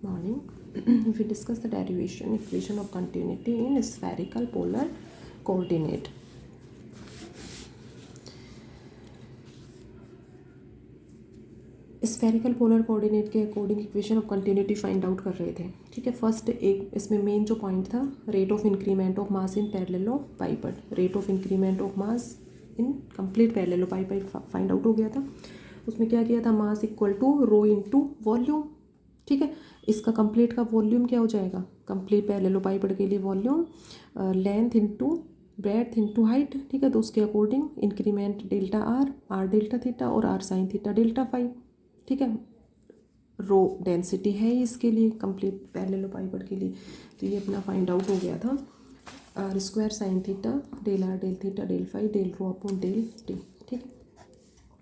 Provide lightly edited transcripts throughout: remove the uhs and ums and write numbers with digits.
morning. We discuss the derivation equation of continuity in spherical polar coordinate. Spherical polar coordinate के according equation of continuity find out कर रहे थे. ठीक है, first एक इसमें मेन जो पॉइंट था, rate of increment of mass in parallelepiped. Rate of increment of mass in complete parallelepiped find out हो गया था. उसमें क्या किया था, mass equal to rho into volume. ठीक है, इसका कंप्लीट का वॉल्यूम क्या हो जाएगा, कंप्लीट पैरेललोपाइपड के लिए volume length into breadth into height. ठीक है, तो उसके according increment delta are delta theta और R sine theta delta phi. ठीक है, रो डेंसिटी है इसके लिए कंप्लीट पैरेललोपाइपड के लिए. तो ये अपना फाइंड आउट हो गया था. R square sine theta del are del theta del phi del rho upon del T. ठीक है,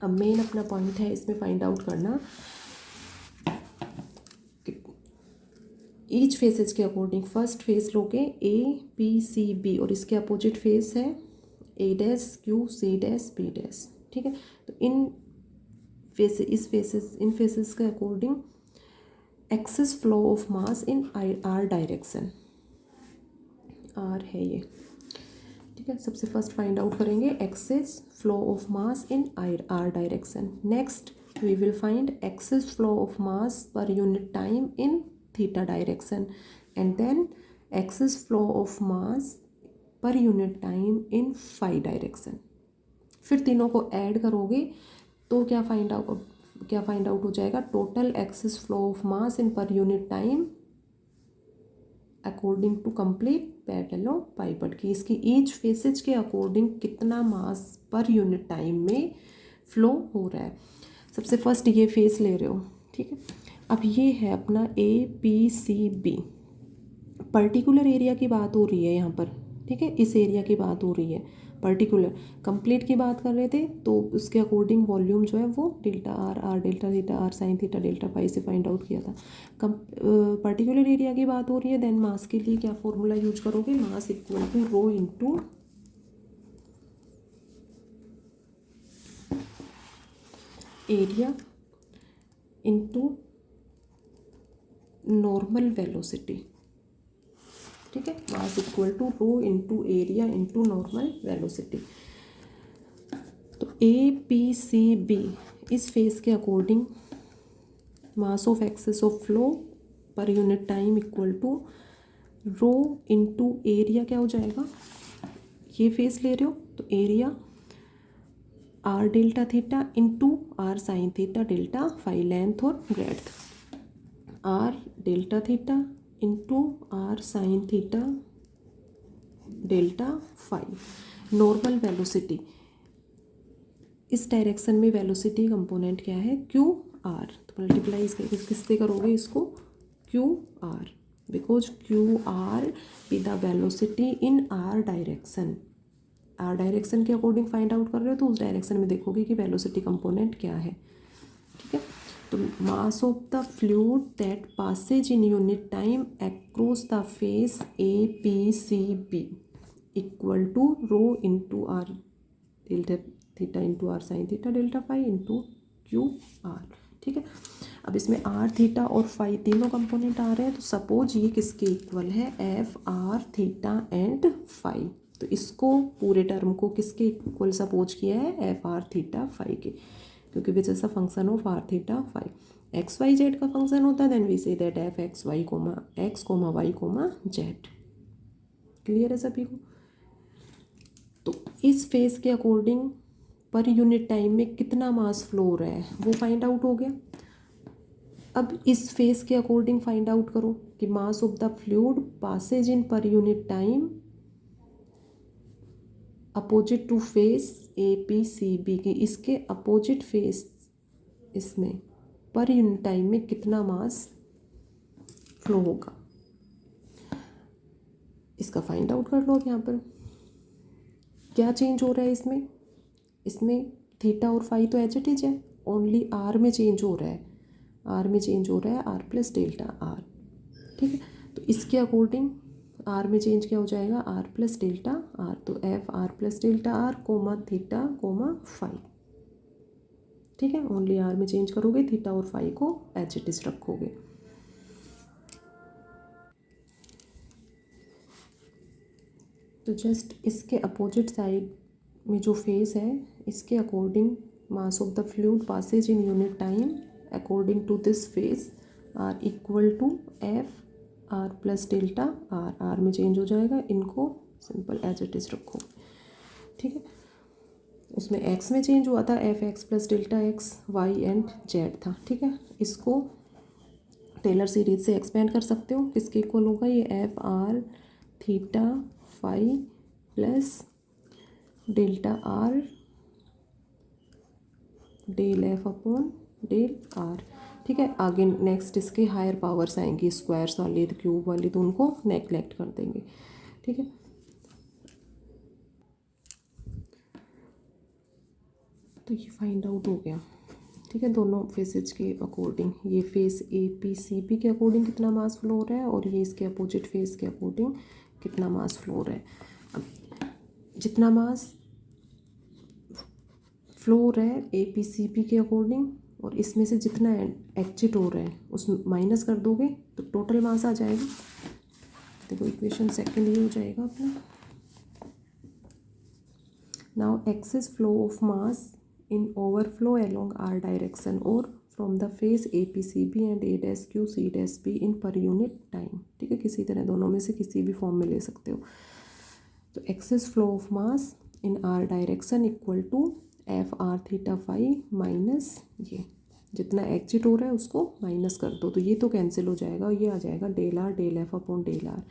अब मेन अपना पॉइंट है इसमें फाइंड आउट करना ईच फेसेस के अकॉर्डिंग. फर्स्ट फेस लोगे ए पी सी बी और इसके अपोजिट फेस है A dash Q C dash B dash. ठीक है, तो इन फेसेस के according excess flow of mass in are direction. R है ये. ठीक है, सबसे फर्स्ट फाइंड आउट करेंगे excess flow of mass in are direction. Next we will find excess flow of mass per unit time in theta direction and then excess flow of mass per unit time in phi direction. फिर तीनों को add करोगे तो क्या find out हो जाएगा, total excess flow of mass in per unit time according to complete parallelepiped की. इसकी ईच फेसेज के अकॉर्डिंग कितना मास पर यूनिट टाइम में फ्लो हो रहा है. सबसे फर्स्ट ये फेस ले रहे हो. ठीक है, अब ये है अपना A P C B. Particular area की बात हो रही है यहाँ पर. ठीक है, इस एरिया की बात हो रही है. पर्टिकुलर कंप्लीट की बात कर रहे थे तो उसके अकॉर्डिंग वॉल्यूम जो है वो delta are delta theta R sine theta delta phi से फाइंड आउट किया था. पर्टिकुलर एरिया की बात हो रही है. देन मास के लिए क्या फॉर्मूला यूज करोगे, mass equal to rho into area into normal velocity. ठीक है, mass equal to rho into area into normal velocity. तो ए पी सी बी इस फेस के according mass of access of flow per unit time equal to rho into area क्या हो जाएगा, ये face ले रहे हो तो area R delta theta into R sine theta delta phi length और breadth. R delta theta into are sine theta delta phi. Normal velocity, इस डायरेक्शन में वेलोसिटी कंपोनेंट क्या है, क्यू आर. तो मल्टीप्लाई किससे करोगे इसको, Q R, because Q R is the velocity in are direction. R direction के according find out कर रहे हो तो उस डायरेक्शन में देखोगे कि वेलोसिटी कंपोनेंट क्या है. ठीक है, तो mass of the fluid that passes in unit time across the face A P C B equal to rho into are delta theta into are sine theta delta phi into Q R. ठीक है, अब इसमें R theta और phi तीनों component आ रहे हैं. तो सपोज ये किसके इक्वल है, F are theta and phi. तो इसको पूरे टर्म को किसके इक्वल सपोज किया है, एफ आर थीटा फाई के, क्योंकि which is the function of are theta phi. X Y Z का फंक्शन होता है, then we say that F X Y comma X comma Y comma Z. Clear है सभी को. तो इस फेस के अकॉर्डिंग पर यूनिट टाइम में कितना मास फ्लो हो रहा है वो फाइंड आउट हो गया. अब इस फेस के अकॉर्डिंग फाइंड आउट करो कि mass of the fluid passes in per unit time opposite to face A P C B की, इसके अपोजिट फेस इसमें पर यूनिट टाइम में कितना मास फ्लो होगा, इसका फाइंड आउट कर लो. अब यहाँ पर क्या चेंज हो रहा है इसमें थीटा और फाई तो एच इट इज है, ओनली आर में चेंज हो रहा है. आर में चेंज हो रहा है आर प्लस डेल्टा आर. ठीक है, तो इसके अकॉर्डिंग आर में चेंज क्या हो जाएगा, आर प्लस डेल्टा आर. तो F R plus delta R comma theta comma phi. ठीक है, ओनली आर में चेंज करोगे, थीटा और फाई को एच इट इज रखोगे. तो जस्ट इसके अपोजिट साइड में जो फेस है इसके according mass of the fluid passes in unit time according to this face R equal to F R plus delta are. R में चेंज हो जाएगा, इनको सिंपल एज इट इज़ रखो, ठीक है। उसमें एक्स में चेंज हुआ था, F X plus delta X Y and Z था, ठीक है। इसको टेलर सीरीज से एक्सपेंड कर सकते हो, किसके इक्वल होगा ये F R theta phi plus delta R del F upon del R, ठीक है। आगे नेक्स्ट इसके हायर पावर्स आएंगी, स्क्वायर्स वाली तो क्यूब वाली, तो उनको नेगलेक्ट कर देंगे, ठीक है। तो ये फाइंड आउट हो गया, ठीक है। दोनों फेसेज के अकॉर्डिंग ये face A P C P के अकॉर्डिंग कितना मास फ्लो हो रहा है और ये इसके अपोजिट फेस के अकॉर्डिंग कितना मास फ्लो हो रहा है। अब जितना मास फ्लो हो रहा है ए पी सी पी के अकॉर्डिंग और इसमें से जितना एग्जिट हो रहा है उस माइनस कर दोगे तो टोटल मास आ जाएगा। देखो इक्वेशन सेकंड ये हो जाएगा अपना। Now excess flow of mass in overflow along r direction or from the face APCB and A dash Q C dash B in per unit time, ठीक है। किसी तरह दोनों में से किसी भी फॉर्म में ले सकते हो। तो excess flow of mass in r direction equal to F are theta phi minus ये जितना एग्जिट हो रहा है उसको माइनस कर दो, तो ये तो कैंसिल हो जाएगा, ये आ जाएगा del are del F upon del r.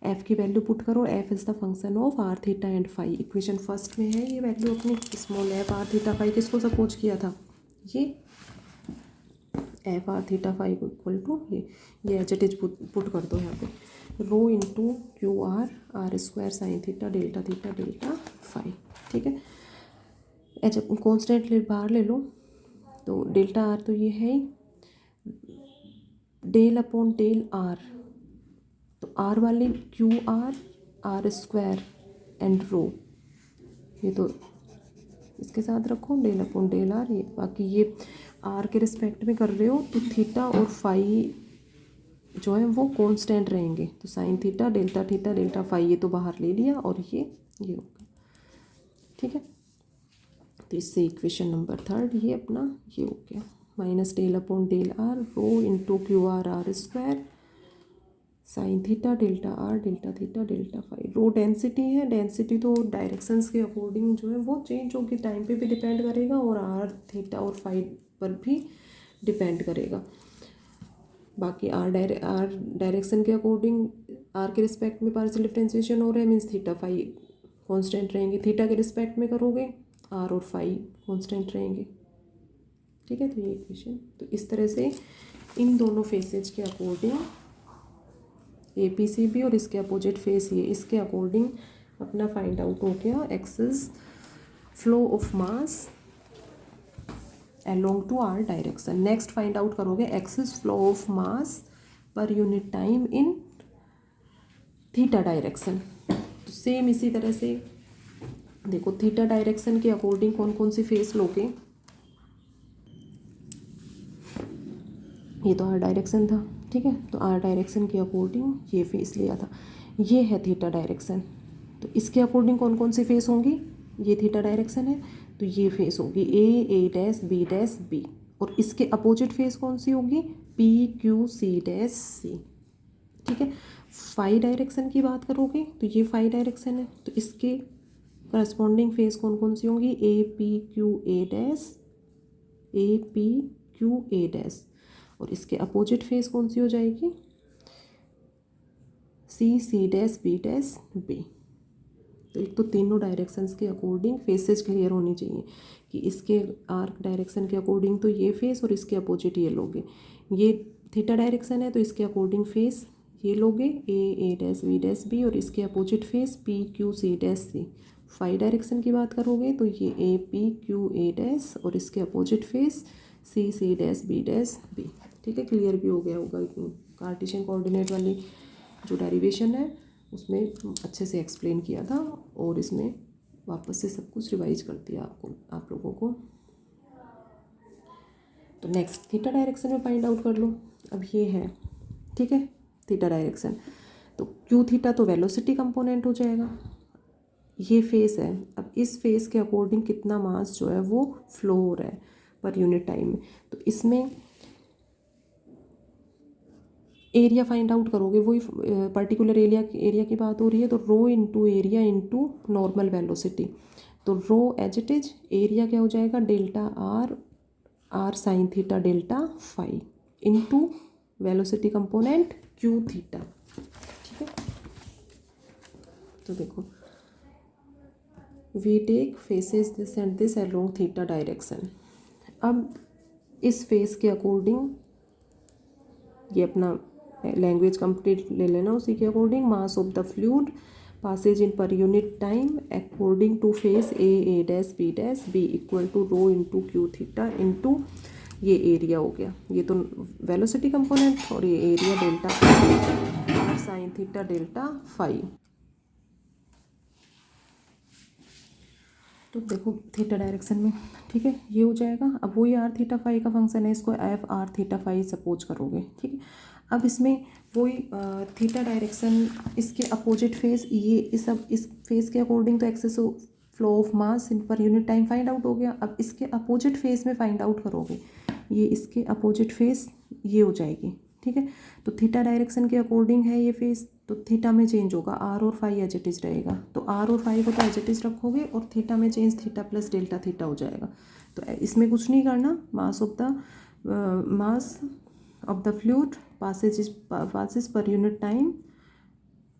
F की वैल्यू पुट करो, f is the function of are theta and phi, equation first में है ये वैल्यू अपनी। Small f are theta phi किसको सपोज किया था, ये एफ आर थीटा फाई को इक्वल टू ये एच इट इज पुट कर दो यहाँ पे, rho into Q R are square sine theta delta phi, ठीक है। एच कॉन्स्टेंट ले बाहर ले लो, तो डेल्टा आर तो ये है ही, डेल अपॉन डेल आर, तो आर वाले q are are square and rho, ये तो इसके साथ रखो डेल अपॉन डेल आर। ये बाकी ये आर के रिस्पेक्ट में कर रहे हो तो थीटा और फाई जो है वो कांस्टेंट रहेंगे, तो साइन थीटा डेल्टा फाई ये तो बाहर ले लिया और ये हो गया, ठीक है। तो इससे इक्वेशन नंबर थर्ड ये अपना ये हो गया, minus del upon del R rho into Q R are square sine theta delta are delta theta delta phi. Rho density है, डेंसिटी तो डायरेक्शंस के अकॉर्डिंग जो है वो चेंज होगी, टाइम पे भी डिपेंड करेगा और आर थीटा और फाई पर भी डिपेंड करेगा। बाकी आर डायरेक्शन के अकॉर्डिंग आर के रिस्पेक्ट में पार्शियल डिफरेंशिएशन हो रहा है, मीन्स थीटा फाई कांस्टेंट रहेंगे। थीटा के रिस्पेक्ट में करोगे आर और फाई कांस्टेंट रहेंगे, ठीक है। तो ये इक्वेशन, तो इस तरह से इन दोनों फेसेज के according A P C B और इसके अपोजिट फेस ये, इसके अकॉर्डिंग अपना फाइंड आउट हो गया excess flow of mass along to r direction. Next find out करोगे excess flow of mass per unit time in theta direction. तो same इसी तरह से देखो थीटा डायरेक्शन के अकॉर्डिंग कौन कौन सी फेस लोगे, ये तो आर डायरेक्शन था, ठीक है। तो आर डायरेक्शन के अकॉर्डिंग ये फेस लिया था, ये है थीटा डायरेक्शन, तो इसके अकॉर्डिंग कौन कौन सी फेस होंगी, ये थीटा डायरेक्शन है तो ये फेस होगी ए डैश बी, और इसके अपोजिट फेस कौन सी होगी पी क्यू सी डैश सी, ठीक है। फाई डायरेक्शन की बात करोगे तो ये फाई डायरेक्शन है, तो इसके करस्पॉन्डिंग फेस कौन कौन सी होंगी ए पी क्यू ए डैश, और इसके अपोजिट फेस कौन सी हो जाएगी सी डैश बी। तो एक तो तीनों डायरेक्शंस के अकॉर्डिंग फेसेस क्लियर होनी चाहिए कि इसके आर्क डायरेक्शन के अकॉर्डिंग तो ये फेस और इसके अपोजिट ये लोगे, ये थीटा डायरेक्शन है तो इसके अकॉर्डिंग फेस ये लोगे ए डैश बी और इसके opposite face P Q C dash C. Phi direction की बात करोगे तो ये A P Q A dash और इसके opposite face C dash B, ठीक है। क्लियर भी हो गया होगा, कार्टेशियन कोऑर्डिनेट वाली जो डेरिवेशन है उसमें अच्छे से एक्सप्लेन किया था और इसमें वापस से सब कुछ रिवाइज कर दिया आप लोगों को। तो नेक्स्ट थीटा डायरेक्शन में फाइंड आउट कर लो। अब ये है, ठीक है, थीटा डायरेक्शन, तो क्यू थीटा तो वेलोसिटी कंपोनेंट हो जाएगा, ये फेस है, अब इस फेस के अकॉर्डिंग कितना मास जो है वो फ्लो हो रहा है पर यूनिट टाइम में। तो इसमें एरिया फाइंड आउट करोगे, वही पर्टिकुलर एरिया की बात हो रही है, तो rho into area into normal velocity. तो rho as it is, area क्या हो जाएगा, delta are sine theta delta phi into velocity component q theta. ठीक है, तो देखो we take faces this and this along theta direction. अब इस फेस के अकॉर्डिंग ये अपना लैंग्वेज कंप्लीट ले लेना, उसी के according mass of the fluid passes in per unit time according to face A dash B equal to rho into Q theta into ये एरिया हो गया, ये तो वेलोसिटी कंपोनेंट, और ये area delta are sine theta delta phi. तो देखो theta direction में, ठीक है, ये हो जाएगा। अब वही आर थीटा फाई का फंक्शन है, इसको F are theta phi suppose करोगे। ठीक है, अब इसमें वही थीटा डायरेक्शन, इसके अपोजिट फेस, ये इस फेस के अकॉर्डिंग तो excess flow of mass in per unit time find out हो गया। अब इसके अपोजिट फेस में फाइंड आउट करोगे, ये इसके अपोजिट फेस ये हो जाएगी। ठीक है, तो थीटा डायरेक्शन के अकॉर्डिंग है ये फेस, तो थीटा में चेंज होगा, आर और फाई एज इट इज रहेगा। तो आर और फाई को तो एज इट इज रखोगे और थीटा में change theta plus delta theta हो जाएगा। तो इसमें कुछ नहीं करना, मास of the fluid passes per unit time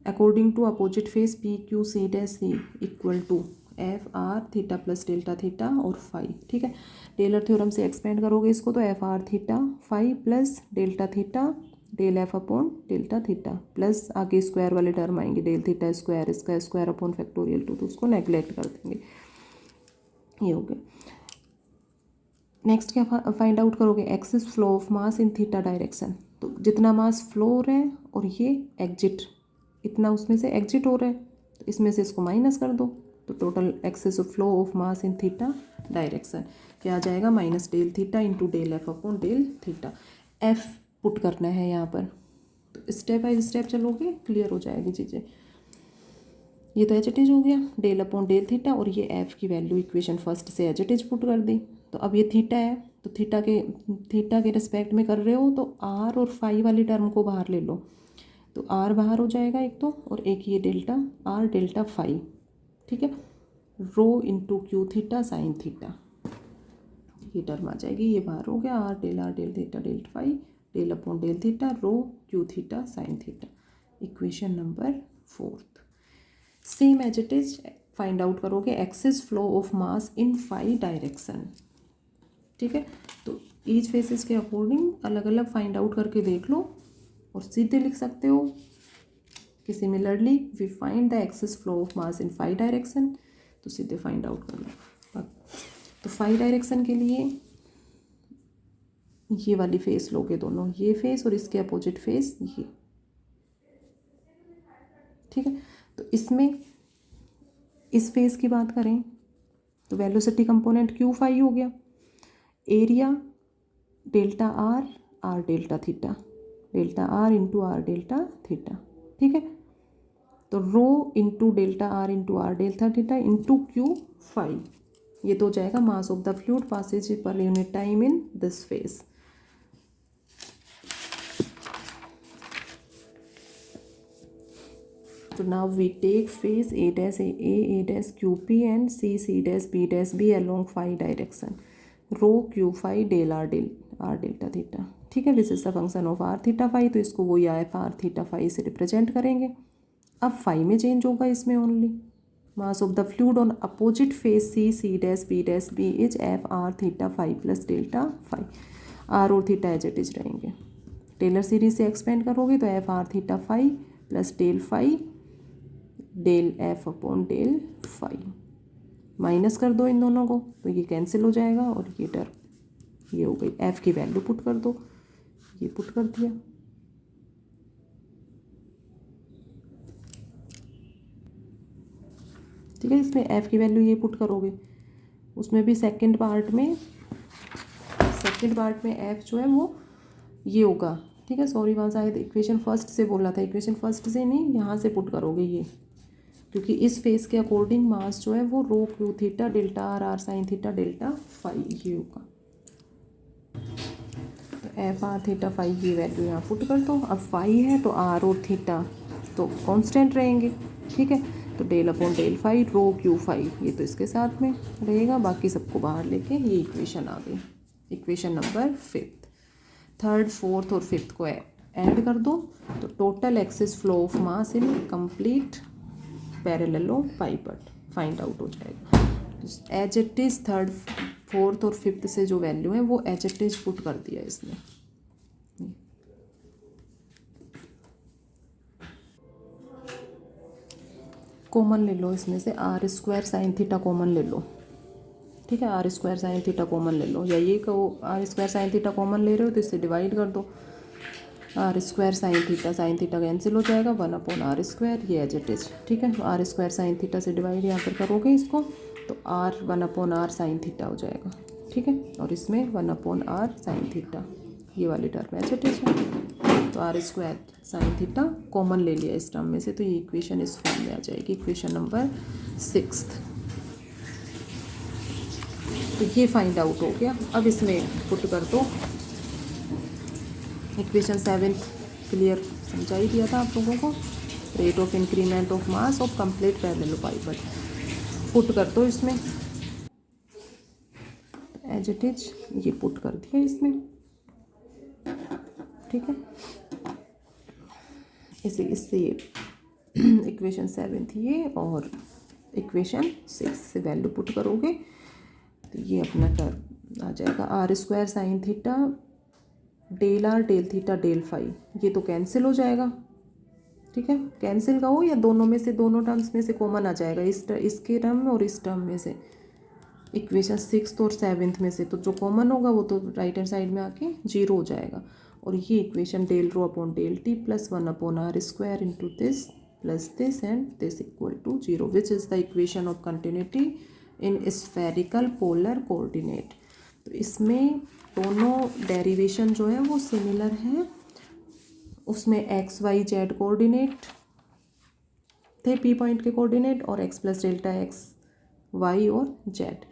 according to opposite phase p q c dash c equal to F are theta plus delta theta और फाई। ठीक है, टेलर थ्योरम से एक्सपेंड करोगे इसको, तो F R theta phi plus delta theta del F upon delta theta plus आगे square वाले term आएंगे, डेल थीटा स्क्वायर, इसका स्क्वायर अपॉन फैक्टोरियल 2, तो उसको नेग्लेक्ट कर देंगे। ये हो गया। नेक्स्ट क्या फाइंड आउट करोगे, excess flow of mass in theta direction. तो जितना मास फ्लो हो रहा है और ये एग्जिट, इतना उसमें से एग्जिट हो रहा है, तो इसमें से इसको माइनस कर दो, तो total excess flow of mass in theta direction क्या आ जाएगा, minus del theta into del F upon del theta. F put करना है यहाँ पर, तो स्टेप बाय स्टेप चलोगे क्लियर हो जाएगी चीज़ें। ये तो एच इट इज हो गया, डेल अपॉन डेल थीटा, और ये एफ की वैल्यू इक्वेशन फर्स्ट से एच इट इज पुट कर दी। तो अब ये थीटा है, तो थीटा के रिस्पेक्ट में कर रहे हो, तो आर और फाई वाली टर्म को बाहर ले लो, तो आर बाहर हो जाएगा एक तो, और एक ये डेल्टा आर डेल्टा फाई। ठीक है, rho into Q theta sine theta, ये टर्म आ जाएगी, ये बाहर हो गया, r del theta del phi del upon del theta rho q theta sine theta. Equation number 4 same as it is find out करोगे excess flow of mass in phi direction. ठीक है, तो ईच फेसेस के according अलग अलग find out करके देख लो और सीधे लिख सकते हो कि similarly we find the excess flow of mass in phi direction, तो सीधे फाइंड आउट कर लो। तो फाई डायरेक्शन के लिए ये वाली फेस लोगे दोनों, ये फेस और इसके अपोजिट फेस ये। ठीक है, तो इसमें इस फेस की बात करें तो वेलोसिटी कंपोनेंट क्यू फाई हो गया, area delta are delta theta, delta r into are delta theta. ठीक है, तो rho into delta r into are delta theta into q phi, ये तो हो जाएगा mass of the fluid passes per unit time in this face. So now we take phase A dash QP and C dash B along phi direction. Rho Q phi del R delta theta. ठीक है, this is the function of are theta phi, तो इसको वो या F are theta phi से represent करेंगे। अब phi में चेंज होगा इसमें only, mass of the fluid on opposite face C dash B is F are theta phi plus delta phi, R और थीटा एज इट इज रहेंगे। Taylor series से expand करोगे तो F R theta phi plus del phi del F upon del phi, minus कर दो इन दोनों को तो ये कैंसिल हो जाएगा, और ये टर्म ये हो गई। एफ की वैल्यू पुट कर दो, ये पुट कर दिया। ठीक है, इसमें एफ की वैल्यू ये पुट करोगे, उसमें भी सेकंड पार्ट में एफ जो है वो ये होगा। ठीक है, सॉरी वहाँ शायद इक्वेशन फर्स्ट से बोला था, इक्वेशन फर्स्ट से नहीं, यहाँ से पुट करोगे ये, क्योंकि इस फेस के अकॉर्डिंग मास जो है वो rho q theta delta are r sine theta delta phi ये होगा। तो एफ आर थीटा फाई की वैल्यू यहाँ पुट कर दो। अब फाई है तो आर और थीटा तो कांस्टेंट रहेंगे, ठीक है। तो डेल अपॉन डेल फाई रो क्यू फाई ये तो इसके साथ में रहेगा, बाकी सबको बाहर लेके ये इक्वेशन आ गई, इक्वेशन नंबर 5। थर्ड फोर्थ और फिफ्थ को ऐड कर दो तो total excess flow of mass in complete parallelepiped find out हो जाएगा। As it is third fourth और फिफ्थ से जो वैल्यू है वो एज इट इज़ पुट कर दिया इसने। कॉमन ले लो इसमें से R square sine theta common ले लो, ठीक है। R square sine theta common ले लो, या ये कहो R square sine theta common ले रहे हो तो इससे डिवाइड कर दो। R square sine theta cancel हो जाएगा, 1 अपॉन आर स्क्वायर ये एज इट इज़, ठीक है। आर स्क्वायर साइन थीटा से डिवाइड यहाँ पर करोगे इसको तो R 1 upon R sine theta हो जाएगा, ठीक है। और इसमें 1 अपॉन आर साइन थीटा ये वाली टर्म एज इट इज़ है। तो R square sine theta common ले लिया इस टर्म में से, तो ये इक्वेशन इस फॉर्म में आ जाएगी, इक्वेशन नंबर 6। तो ये फाइंड आउट हो गया। अब इसमें पुट कर दो इक्वेशन 7 क्लियर समझा ही दिया था आप लोगों को, rate of increment of mass of complete parallelepiped put कर दो इसमें एज इट इज, ये पुट कर दिया इसमें, ठीक है। इससे ये इक्वेशन 7 थी ये, और इक्वेशन 6 से वैल्यू पुट करोगे तो ये अपना टर्म आ जाएगा। R square sine theta del are del theta del phi ये तो कैंसिल हो जाएगा, ठीक है। कैंसिल का हो या दोनों में से, दोनों टर्म्स में से कॉमन आ जाएगा, इसके टर्म में और इस टर्म में से, इक्वेशन 6 और 7 में से। तो जो कॉमन होगा वो तो राइट हैंड साइड में आके 0 हो जाएगा। और ये equation del rho upon del T plus 1 upon R square into this plus this and this equal to 0 which is the equation of continuity in spherical polar coordinate. तो इसमें दोनों derivation जो है वो सिमिलर है। उसमें एक्स वाई जेड कोऑर्डिनेट थे P point के कोऑर्डिनेट, और X plus delta X Y और जेड,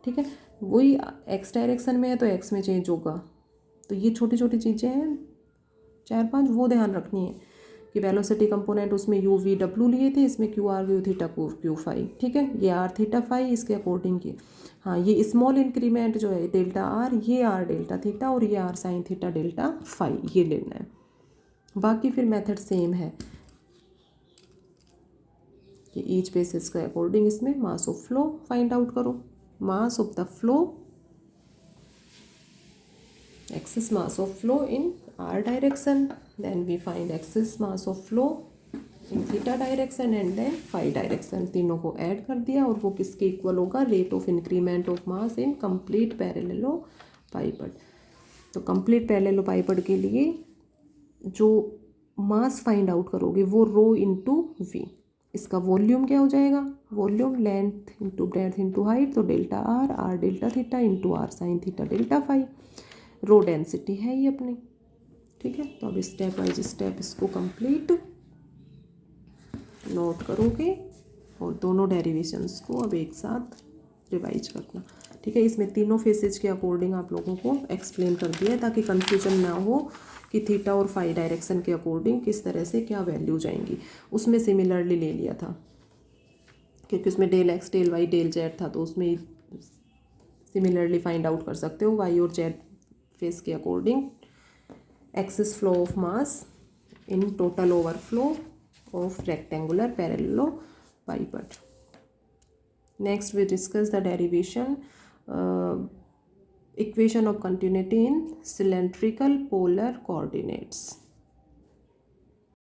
ठीक है। वही एक्स डायरेक्शन में है तो एक्स में चेंज होगा। तो ये छोटी छोटी चीज़ें हैं 4-5 वो ध्यान रखनी है कि वेलोसिटी कंपोनेंट उसमें यू वी डब्ल्यू लिए थे, इसमें Q R U theta Q phi, ठीक है। ये आर थीटा फाई इसके अकॉर्डिंग की, हाँ ये स्मॉल इंक्रीमेंट जो है डेल्टा आर ये आर डेल्टा थीटा और ये R sine theta delta phi ये लेना है। बाकी फिर मेथड सेम है कि ईच बेसिस के अकॉर्डिंग इसमें mass of flow find out करो। Mass of the flow, excess mass of flow in r direction, then we find excess mass of flow in theta direction and then phi direction। तीनों को add कर दिया और वो किसके equal होगा, rate of increment of mass in complete parallelepiped. तो complete पैरेललोपाइपट के लिए जो मास फाइंड आउट करोगे वो रो इंटू वी। इसका वॉल्यूम क्या हो जाएगा, volume length into breadth into height, तो delta are delta theta into are sine theta delta phi. Rho density है ये अपनी, ठीक है। तो अब स्टेप बाय स्टेप इसको कंप्लीट नोट करोगे और दोनों डेरिवेशंस को अब एक साथ रिवाइज करना, ठीक है। इसमें तीनों फेसेज के अकॉर्डिंग आप लोगों को एक्सप्लेन कर दिया है ताकि कंफ्यूजन ना हो कि थीटा और फाई डायरेक्शन के अकॉर्डिंग किस तरह से क्या वैल्यू जाएंगी। उसमें सिमिलरली ले लिया था क्योंकि उसमें del X del Y del Z था, तो उसमें सिमिलरली फाइंड आउट कर सकते हो वाई और जेड फेस के according excess flow of mass in total overflow of rectangular parallelepiped. Next we discuss the derivation equation of continuity in cylindrical polar coordinates.